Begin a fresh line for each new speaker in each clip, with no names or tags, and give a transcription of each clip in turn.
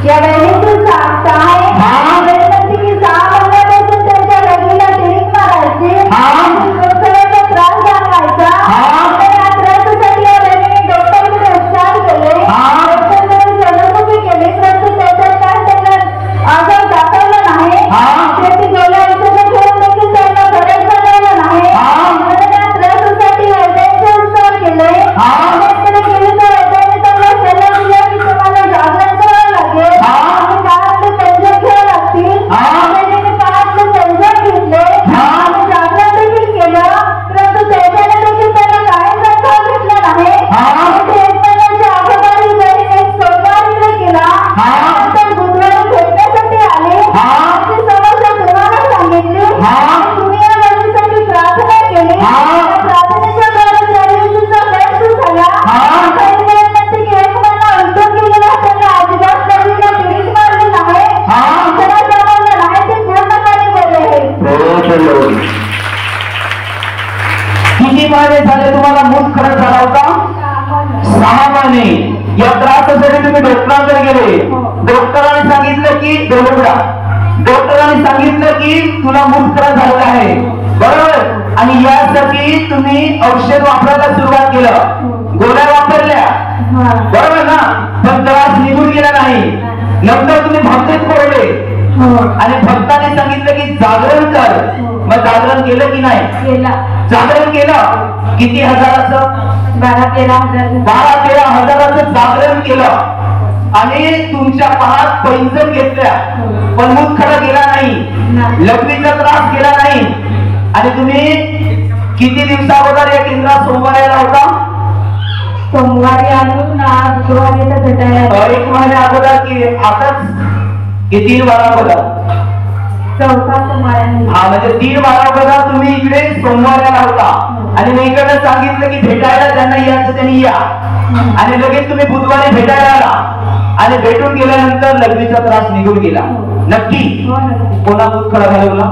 या बहिणीचं सांगता आहे गणपती की 6 महिन्यापासून त्यांच्या लग्नाला टिरीक मारायची डोक्याचा त्रास जाणवायचा तर या त्रासासाठी या बहिणीने डॉक्टरकडे उपचार केले डॉक्टरकडे सलामती केली परंतु त्याच्यात काय त्यांना आजार दाखवला नाही शेवटी गेल्या औषधं घेऊन देखील त्यांना फरक जाणवला नाही म्हणून या त्रासासाठी वैद्यांचे उपचार केले वैद्याकडे गेले तर वैद्याने त्यांना सल्ला दिला की तुम्हाला जागरण करावं लागेल आणि काळातले पेंजन घ्यावं लागतील वैद्याने काळातले पेंजन घेतले आणि जागरण देखील केलं परंतु त्याच्याने देखील त्यांना काहीच अनुभव घेतला नाही ते 1 महिन्याच्या अगोदर वैद्याने एक सोमवार इकडे केला नंतर बुधवारी भेटण्यासाठी आले आपली समस्या तुम्हाला सांगितली तुम्ही या बहिणीसाठी प्रार्थना केली प्रार्थनेच्या द्वारे त्या दिवशीचा बेस्ट झाला पहिली विनंती की 1 महिना उलटून गेलेला त्यांना अजिबात बहिणीला टिरीक मारली नाही जरा जाणवलं नाही ते पूर्णपणे बरे आहे
किती महिने झाले तुम्हाला मूत खरं झाला होता 6 महिने या त्रासासाठी तुम्ही डॉक्टरांकडे गेले डॉक्टरांनी सांगितलं की डॉक्टरांनी सांगितलं की तुला मूत खरं झालेलं आहे बरोबर आणि यासाठी तुम्ही औषध वापरायला सुरुवात केलं गोळ्या वापरल्या बरोबर ना पण त्रास निघून गेला नाही नंतर तुम्ही भक्तीत पडले आणि भक्ताने सांगितलं की जागरण कर मग जागरण केलं की नाही जागरण केलं किती हजाराचं 12-13 हजाराचं जागरण केलं आणि तुमच्या पायात पैंजण घेतल्या पण मूत खरा गेला नाही लघवीचा त्रास गेला नाही आणि तुम्ही किती दिवसाअगोदर या केंद्रात सोमवारी आला होता
सोमवारी आणून शुक्रवारी तर भेटायला
1 महिन्या अगोदर की आताच की 3 वारा अगोदर
4था सोमवार
म्हणजे 3 वारा अगोदर तुम्ही इकडे सोमवारी आला होता आणि मी इकडे सांगितलं की भेटायला ज्यांना यायचं त्यांनी या आणि लगेच तुम्ही बुधवारी भेटायला आला आणि भेटून गेल्यानंतर लघवीचा त्रास निघून गेला नक्की कोणा दूध खडा घालवला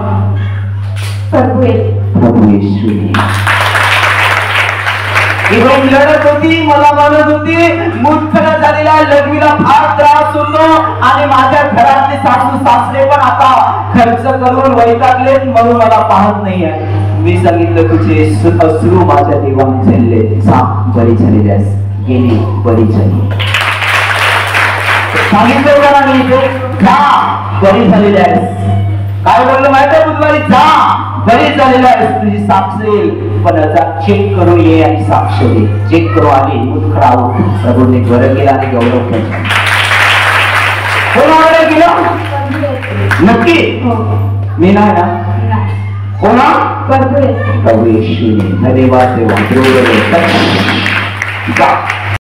प्रभू
येशू इकडून लढत होती मला म्हणत होती मूर्खडा झालेला लघवीला फार त्रास होतो आणि माझ्या घरातले सासू सासरे पण आता खर्च करून वैतागले म्हणून मला पाहत नाही आहे मी सांगितलं तुझे अश्रू माझ्या देवाने झेलले बरी झालेली आहेस गेली बरी झाली सांगितलं का मी इथे जा बरी झालेली आहेस काय बोललं माहिती आहे बुधवारी जा बरी झालेला आहेस तुझी साक्ष येईल पण चेक करून ये आणि साक्ष दे चेक करू आली मुतखडा प्रभूने वर गेला आणि गौरव केला कोणाकडे गेलं नक्की मी नाही ना कोणा प्रभू येशूने धन्यवाद देवा